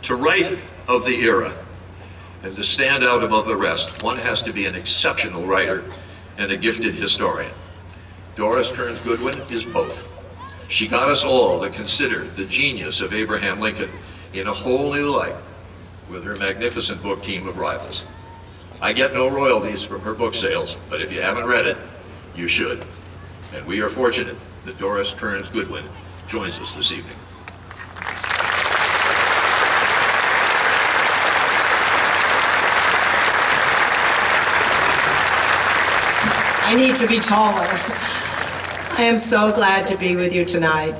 To write of the era and to stand out above the rest, one has to be an exceptional writer and a gifted historian. Doris Kearns Goodwin is both. She got us all to consider the genius of Abraham Lincoln in a whole new light with her magnificent book Team of Rivals. I get no royalties from her book sales, but if you haven't read it, you should. And we are fortunate that Doris Kearns Goodwin joins us this evening. I need to be taller. I am so glad to be with you tonight.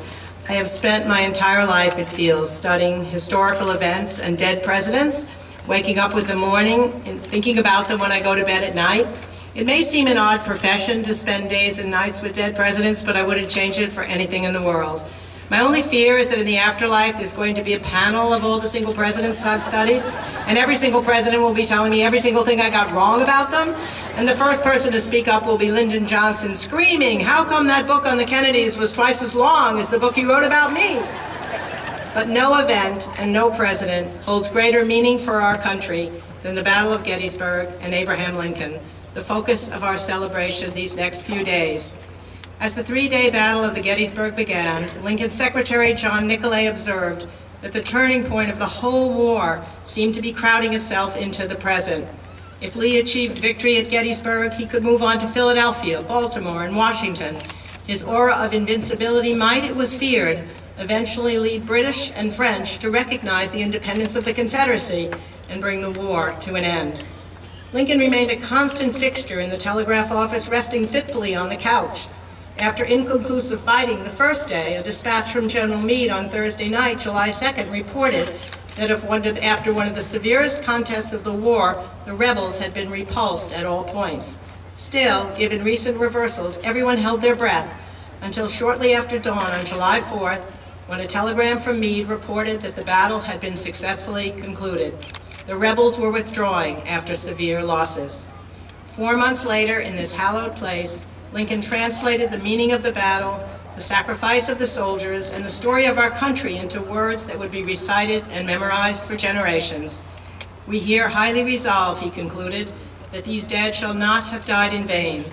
I have spent my entire life, it feels, studying historical events and dead presidents, waking up with the morning and thinking about them when I go to bed at night. It may seem an odd profession to spend days and nights with dead presidents, but I wouldn't change it for anything in the world. My only fear is that in the afterlife there's going to be a panel of all the single presidents I've studied, and every single president will be telling me every single thing I got wrong about them, and the first person to speak up will be Lyndon Johnson screaming, "How come that book on the Kennedys was twice as long as the book you wrote about me?" But no event and no president holds greater meaning for our country than the Battle of Gettysburg and Abraham Lincoln, the focus of our celebration these next few days. As the three-day Battle of the Gettysburg began, Lincoln's Secretary John Nicolay observed that the turning point of the whole war seemed to be crowding itself into the present. If Lee achieved victory at Gettysburg, he could move on to Philadelphia, Baltimore, and Washington. His aura of invincibility might, it was feared, eventually lead British and French to recognize the independence of the Confederacy and bring the war to an end. Lincoln remained a constant fixture in the telegraph office, resting fitfully on the couch. After inconclusive fighting the first day, a dispatch from General Meade on Thursday night, July 2nd, reported that after one of the severest contests of the war, the rebels had been repulsed at all points. Still, given recent reversals, everyone held their breath until shortly after dawn on July 4th, when a telegram from Meade reported that the battle had been successfully concluded. The rebels were withdrawing after severe losses. 4 months later, in this hallowed place, Lincoln translated the meaning of the battle, the sacrifice of the soldiers, and the story of our country into words that would be recited and memorized for generations. "We here highly resolve," he concluded, "that these dead shall not have died in vain,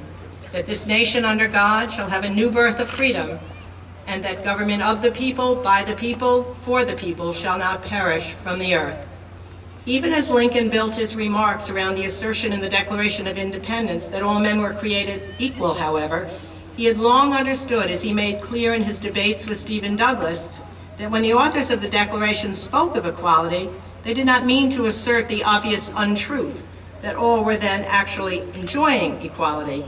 that this nation under God shall have a new birth of freedom, and that government of the people, by the people, for the people shall not perish from the earth." Even as Lincoln built his remarks around the assertion in the Declaration of Independence that all men were created equal, however, he had long understood, as he made clear in his debates with Stephen Douglas, that when the authors of the Declaration spoke of equality, they did not mean to assert the obvious untruth, that all were then actually enjoying equality.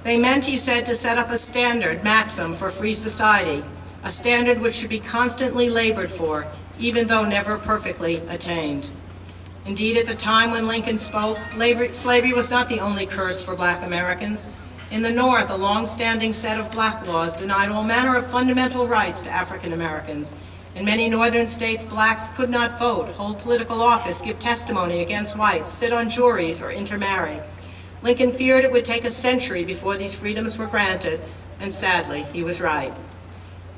They meant, he said, to set up a standard maxim for free society, a standard which should be constantly labored for, even though never perfectly attained. Indeed, at the time when Lincoln spoke, slavery was not the only curse for Black Americans. In the North, a long-standing set of black laws denied all manner of fundamental rights to African Americans. In many northern states, blacks could not vote, hold political office, give testimony against whites, sit on juries, or intermarry. Lincoln feared it would take a century before these freedoms were granted, and sadly, he was right.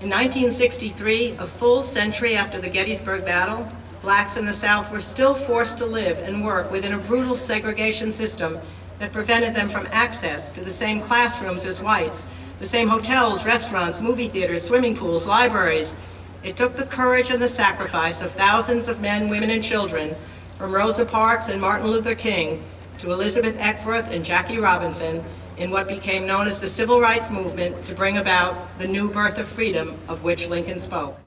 In 1963, a full century after the Gettysburg Battle, blacks in the South were still forced to live and work within a brutal segregation system that prevented them from access to the same classrooms as whites, the same hotels, restaurants, movie theaters, swimming pools, libraries. It took the courage and the sacrifice of thousands of men, women, and children, from Rosa Parks and Martin Luther King to Elizabeth Eckforth and Jackie Robinson, in what became known as the Civil Rights Movement, to bring about the new birth of freedom of which Lincoln spoke.